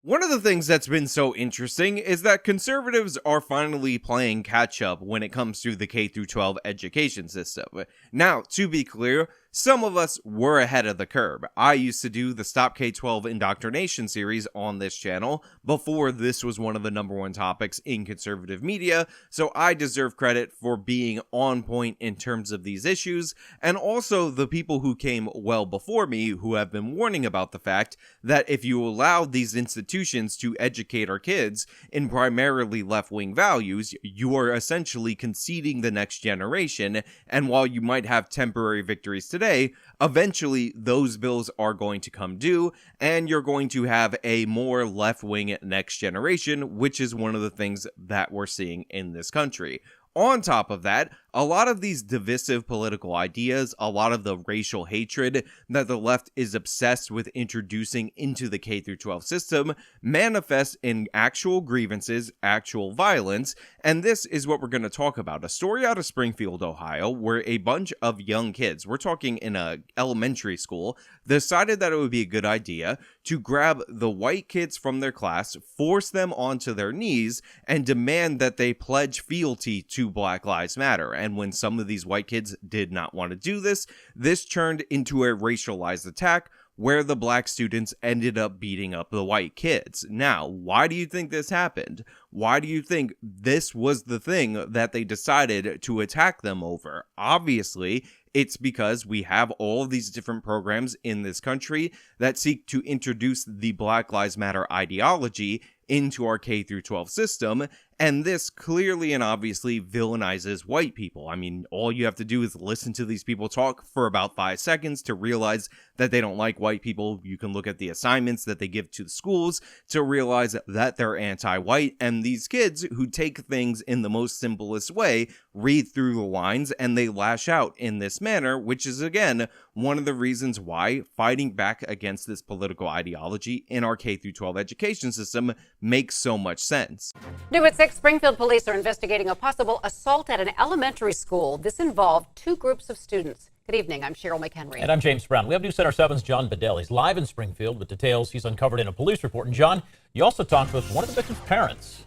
One of the things that's been so interesting is that conservatives are finally playing catch up when it comes to the K-12 education system. Now, to be clear, some of us were ahead of the curve. I used to do the Stop K-12 Indoctrination series on this channel before this was one of the #1 topics in conservative media, so I deserve credit for being on point in terms of these issues, and also the people who came well before me who have been warning about the fact that if you allow these institutions to educate our kids in primarily left-wing values, you are essentially conceding the next generation, and while you might have temporary victories today, eventually those bills are going to come due, and you're going to have a more left-wing next generation, which is one of the things that we're seeing in this country. On top of that, a lot of these divisive political ideas, a lot of the racial hatred that the left is obsessed with introducing into the K-12 system manifest in actual grievances, actual violence, and this is what we're going to talk about. A story out of Springfield, Ohio, where a bunch of young kids, we're talking in a elementary school, decided that it would be a good idea to grab the white kids from their class, force them onto their knees, and demand that they pledge fealty to Black Lives Matter. And when some of these white kids did not want to do this, this turned into a racialized attack where the black students ended up beating up the white kids. Now, why do you think this happened? Why do you think this was the thing that they decided to attack them over? Obviously, it's because we have all of these different programs in this country that seek to introduce the Black Lives Matter ideology into our K-12 system, and this clearly and obviously villainizes white people. I mean, all you have to do is listen to these people talk for about 5 seconds to realize that they don't like white people. You can look at the assignments that they give to the schools to realize that they're anti-white, and these kids who take things in the most simplest way read through the lines and they lash out in this manner, which is again one of the reasons why fighting back against this political ideology in our K-12 education system makes so much sense. New at 6, Springfield police are investigating a possible assault at an elementary school. This involved 2 groups of students. Good evening. I'm Cheryl McHenry. And I'm James Brown. We have News Center 7's John Bedell. He's live in Springfield with details he's uncovered in a police report. And John, you also talked with one of the victim's parents.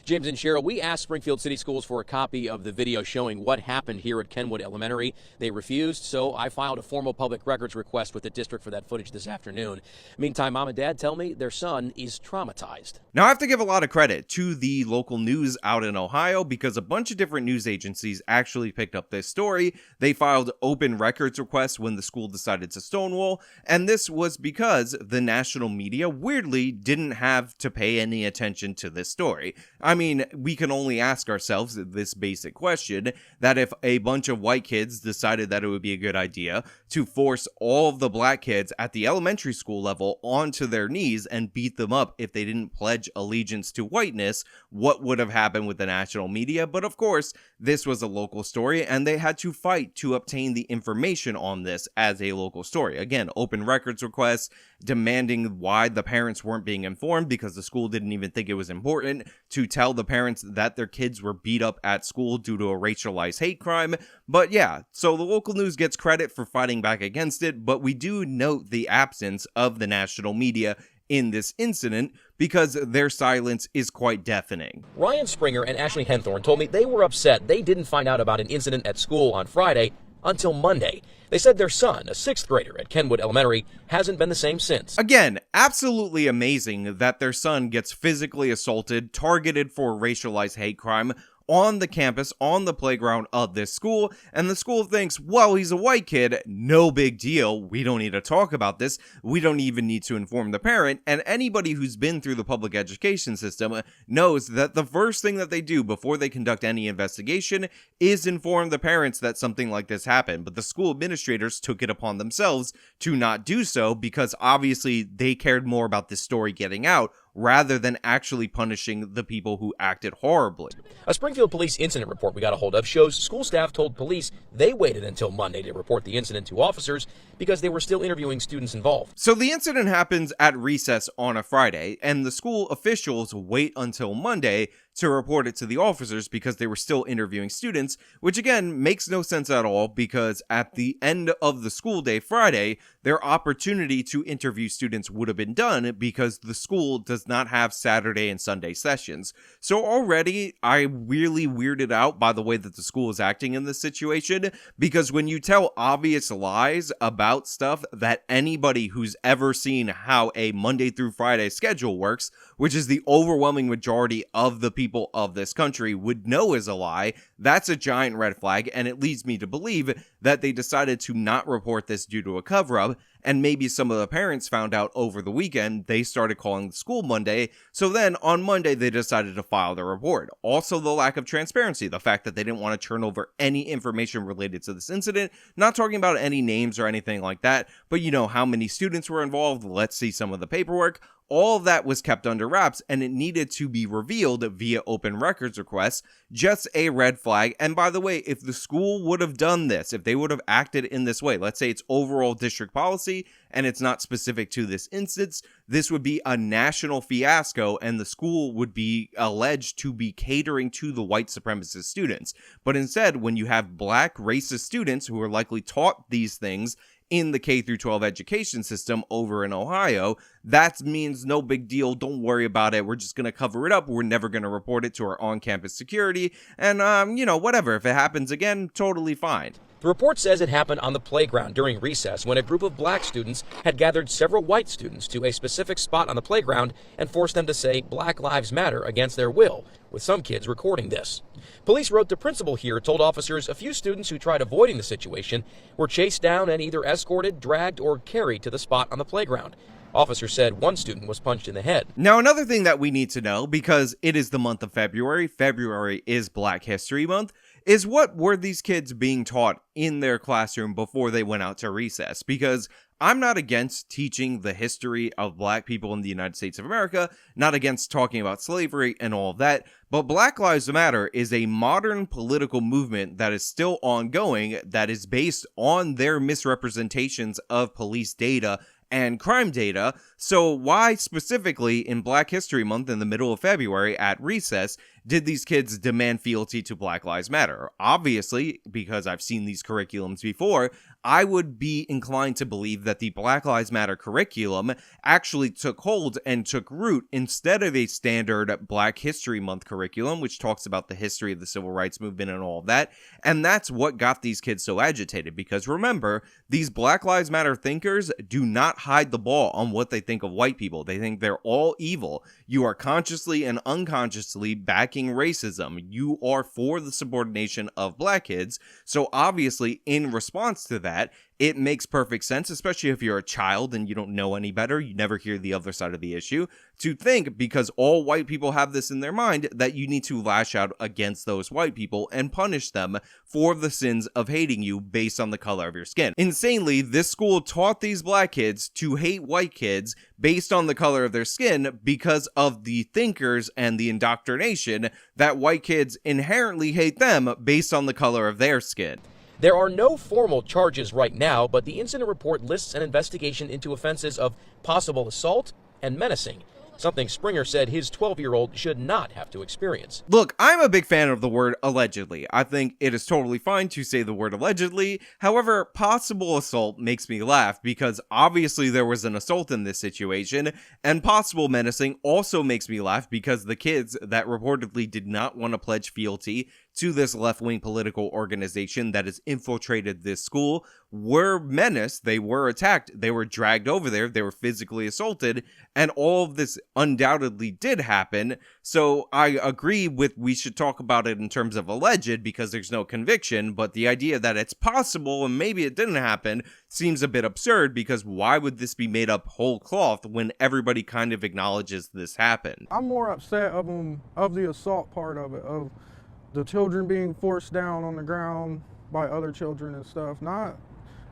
James and Cheryl, we asked Springfield City Schools for a copy of the video showing what happened here at Kenwood Elementary. They refused, so I filed a formal public records request with the district for that footage this afternoon. Meantime, Mom and Dad tell me their son is traumatized. Now, I have to give a lot of credit to the local news out in Ohio because a bunch of different news agencies actually picked up this story. They filed open records requests when the school decided to stonewall, and this was because the national media weirdly didn't have to pay any attention to this story. I mean, we can only ask ourselves this basic question, that if a bunch of white kids decided that it would be a good idea to force all of the black kids at the elementary school level onto their knees and beat them up if they didn't pledge allegiance to whiteness, what would have happened with the national media? But of course, this was a local story, and they had to fight to obtain the information on this as a local story. Again, open records requests, demanding why the parents weren't being informed because the school didn't even think it was important to tell the parents that their kids were beat up at school due to a racialized hate crime. But yeah, so the local news gets credit for fighting back against it, but we do note the absence of the national media in this incident because their silence is quite deafening. Ryan Springer and Ashley Henthorne told me they were upset they didn't find out about an incident at school on Friday until Monday. They said their son, a 6th grader at Kenwood Elementary, hasn't been the same since. Again, absolutely amazing that their son gets physically assaulted, targeted for a racialized hate crime on the campus, on the playground of this school, and the school thinks, well, he's a white kid, no big deal, we don't need to talk about this, we don't even need to inform the parent, and anybody who's been through the public education system knows that the first thing that they do before they conduct any investigation is inform the parents that something like this happened, but the school administrators took it upon themselves to not do so because obviously they cared more about this story getting out rather than actually punishing the people who acted horribly. A Springfield police incident report we got a hold of shows school staff told police they waited until Monday to report the incident to officers because they were still interviewing students involved. So the incident happens at recess on a Friday, and the school officials wait until Monday to report it to the officers because they were still interviewing students, which again makes no sense at all because at the end of the school day Friday, their opportunity to interview students would have been done because the school does not have Saturday and Sunday sessions. So already I'm really weirded out by the way that the school is acting in this situation, because when you tell obvious lies about stuff that anybody who's ever seen how a Monday through Friday schedule works, which is the overwhelming majority of the people of this country, would know is a lie, that's a giant red flag, and it leads me to believe that they decided to not report this due to a cover-up, and maybe some of the parents found out over the weekend. They started calling the school Monday, so then on Monday they decided to file the report. Also the lack of transparency, the fact that they didn't want to turn over any information related to this incident, not talking about any names or anything like that, but you know how many students were involved, let's see some of the paperwork. All of that was kept under wraps, and it needed to be revealed via open records requests. Just a red flag. And by the way, if the school would have done this, if they would have acted in this way, let's say it's overall district policy and it's not specific to this instance, this would be a national fiasco and the school would be alleged to be catering to the white supremacist students. But instead, when you have black racist students who are likely taught these things in the K through 12 education system over in Ohio, that means no big deal. Don't worry about it. We're just going to cover it up. We're never going to report it to our on-campus security. And, whatever. If it happens again, totally fine. The report says it happened on the playground during recess when a group of black students had gathered several white students to a specific spot on the playground and forced them to say Black Lives Matter against their will, with some kids recording this. Police wrote the principal here told officers a few students who tried avoiding the situation were chased down and either escorted, dragged, or carried to the spot on the playground. Officers said one student was punched in the head. Now, another thing that we need to know, because it is the month of February is Black History Month, is what were these kids being taught in their classroom before they went out to recess? Because I'm not against teaching the history of black people in the United States of America, not against talking about slavery and all of that, but Black Lives Matter is a modern political movement that is still ongoing, that is based on their misrepresentations of police data and crime data. So why specifically in Black History Month in the middle of February at recess did these kids demand fealty to Black Lives Matter? Obviously, because I've seen these curriculums before, I would be inclined to believe that the Black Lives Matter curriculum actually took hold and took root instead of a standard Black History Month curriculum, which talks about the history of the civil rights movement and all of that. And that's what got these kids so agitated, because remember, these Black Lives Matter thinkers do not hide the ball on what they think of white people. They think they're all evil. You are consciously and unconsciously backing racism. You are for the subordination of black kids. So obviously, in response to that, it makes perfect sense, especially if you're a child and you don't know any better, you never hear the other side of the issue, to think, because all white people have this in their mind, that you need to lash out against those white people and punish them for the sins of hating you based on the color of your skin. Insanely, this school taught these black kids to hate white kids based on the color of their skin because of the thinkers and the indoctrination that white kids inherently hate them based on the color of their skin. There are no formal charges right now, but the incident report lists an investigation into offenses of possible assault and menacing, something Springer said his 12-year-old should not have to experience. Look, I'm a big fan of the word allegedly. I think it is totally fine to say the word allegedly. However, possible assault makes me laugh because obviously there was an assault in this situation, and possible menacing also makes me laugh because the kids that reportedly did not want to pledge fealty to this left-wing political organization that has infiltrated this school were menaced, they were attacked, they were dragged over there, they were physically assaulted, and all of this undoubtedly did happen. So I agree with we should talk about it in terms of alleged because there's no conviction, but the idea that it's possible and maybe it didn't happen seems a bit absurd, because why would this be made up whole cloth when everybody kind of acknowledges this happened? I'm more upset of the assault part of it, of the children being forced down on the ground by other children and stuff, not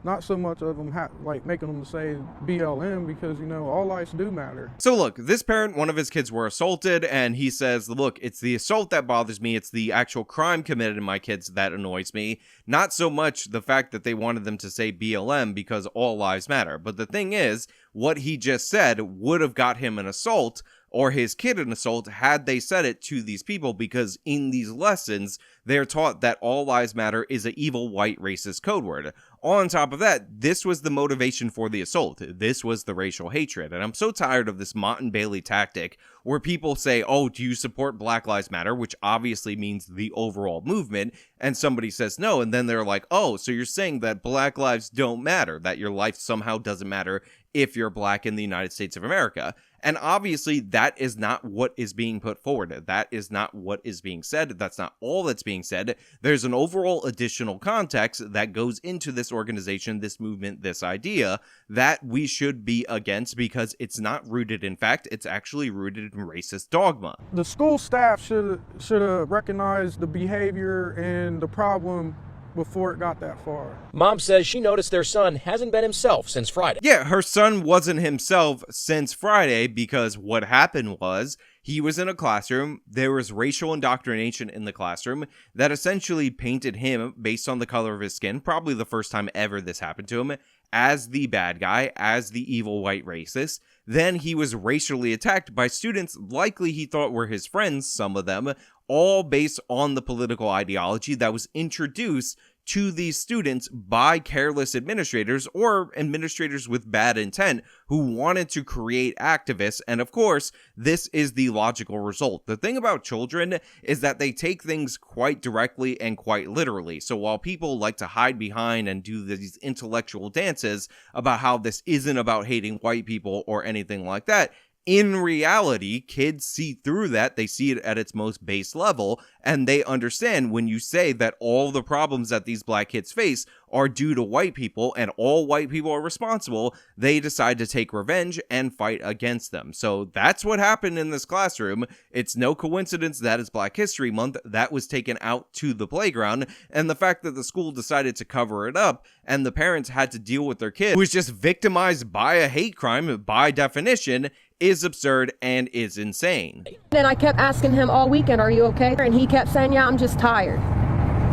not so much of them like making them say BLM, because, you know, all lives do matter. So look, this parent, one of his kids were assaulted, and he says, look, it's the assault that bothers me. It's the actual crime committed in my kids that annoys me. Not so much the fact that they wanted them to say BLM because all lives matter. But the thing is, what he just said would have got him an assault, or his kid an assault, had they said it to these people, because in these lessons, they're taught that all lives matter is an evil white racist code word. On top of that, this was the motivation for the assault. This was the racial hatred. And I'm so tired of this Mott and Bailey tactic where people say, oh, do you support Black Lives Matter? Which obviously means the overall movement. And somebody says no. And then they're like, oh, so you're saying that Black lives don't matter, that your life somehow doesn't matter if you're Black in the United States of America. And obviously, that is not what is being put forward. That is not what is being said. That's not all that's being said. There's an overall additional context that goes into this organization, this movement, this idea that we should be against, because it's not rooted in fact. It's actually rooted in racist dogma. The school staff should have recognized the behavior and the problem before it got that far. Mom says she noticed their son hasn't been himself since Friday. Yeah, her son wasn't himself since Friday, because what happened was he was in a classroom. There was racial indoctrination in the classroom that essentially painted him, based on the color of his skin, probably the first time ever this happened to him, as the bad guy, as the evil white racist. Then he was racially attacked by students likely he thought were his friends, some of them, all based on the political ideology that was introduced to these students by careless administrators, or administrators with bad intent who wanted to create activists. And of course, this is the logical result. The thing about children is that they take things quite directly and quite literally. So while people like to hide behind and do these intellectual dances about how this isn't about hating white people or anything like that, in reality, kids see through that. They see it at its most base level, and they understand when you say that all the problems that these Black kids face are due to white people and all white people are responsible, they decide to take revenge and fight against them. So that's what happened in this classroom. It's no coincidence that it's Black History Month. That was taken out to the playground, and the fact that the school decided to cover it up and the parents had to deal with their kid who was just victimized by a hate crime by definition is absurd and is insane. Then I kept asking him all weekend, are you okay? And he kept saying, yeah, I'm just tired.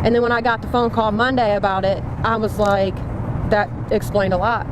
And then when I got the phone call Monday about it, I was like, that explained a lot.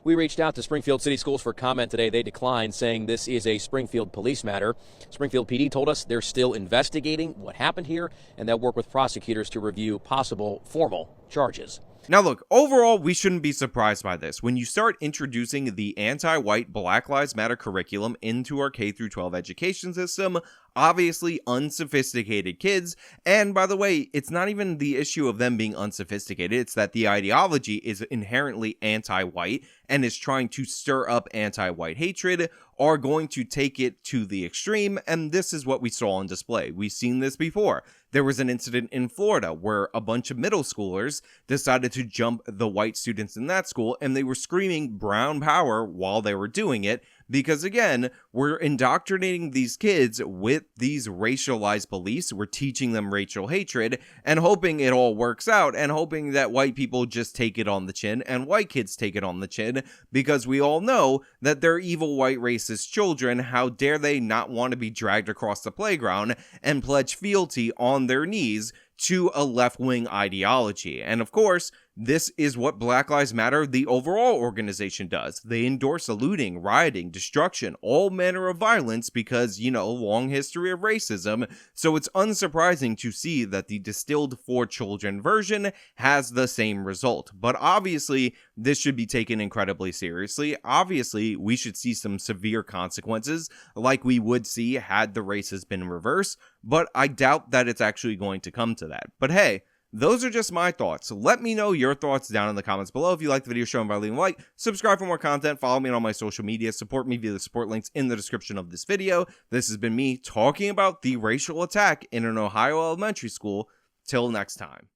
We reached out to Springfield City Schools for comment today. They declined, saying this is a Springfield police matter. Springfield PD told us they're still investigating what happened here, and they'll work with prosecutors to review possible formal charges. Now look, overall, we shouldn't be surprised by this. When you start introducing the anti-white Black Lives Matter curriculum into our K-12 education system, obviously unsophisticated kids, and by the way, it's not even the issue of them being unsophisticated, it's that the ideology is inherently anti-white and is trying to stir up anti-white hatred, are going to take it to the extreme, and this is what we saw on display. We've seen this before. There was an incident in Florida where a bunch of middle schoolers decided to jump the white students in that school, and they were screaming brown power while they were doing it, because again, we're indoctrinating these kids with these racialized beliefs. We're teaching them racial hatred and hoping it all works out, and hoping that white people just take it on the chin and white kids take it on the chin, because we all know that they're evil white racist children. How dare they not want to be dragged across the playground and pledge fealty on their knees to a left-wing ideology. And of course, this is what Black Lives Matter, the overall organization, does. They endorse looting, rioting, destruction, all manner of violence because, you know, long history of racism. So it's unsurprising to see that the distilled for children version has the same result. But obviously, this should be taken incredibly seriously. Obviously, we should see some severe consequences like we would see had the races been reversed. But I doubt that it's actually going to come to that. But hey, those are just my thoughts. Let me know your thoughts down in the comments below. If you like the video, show them by leaving a like, subscribe for more content, follow me on all my social media, support me via the support links in the description of this video. This has been me talking about the racial attack in an Ohio elementary school. Till next time.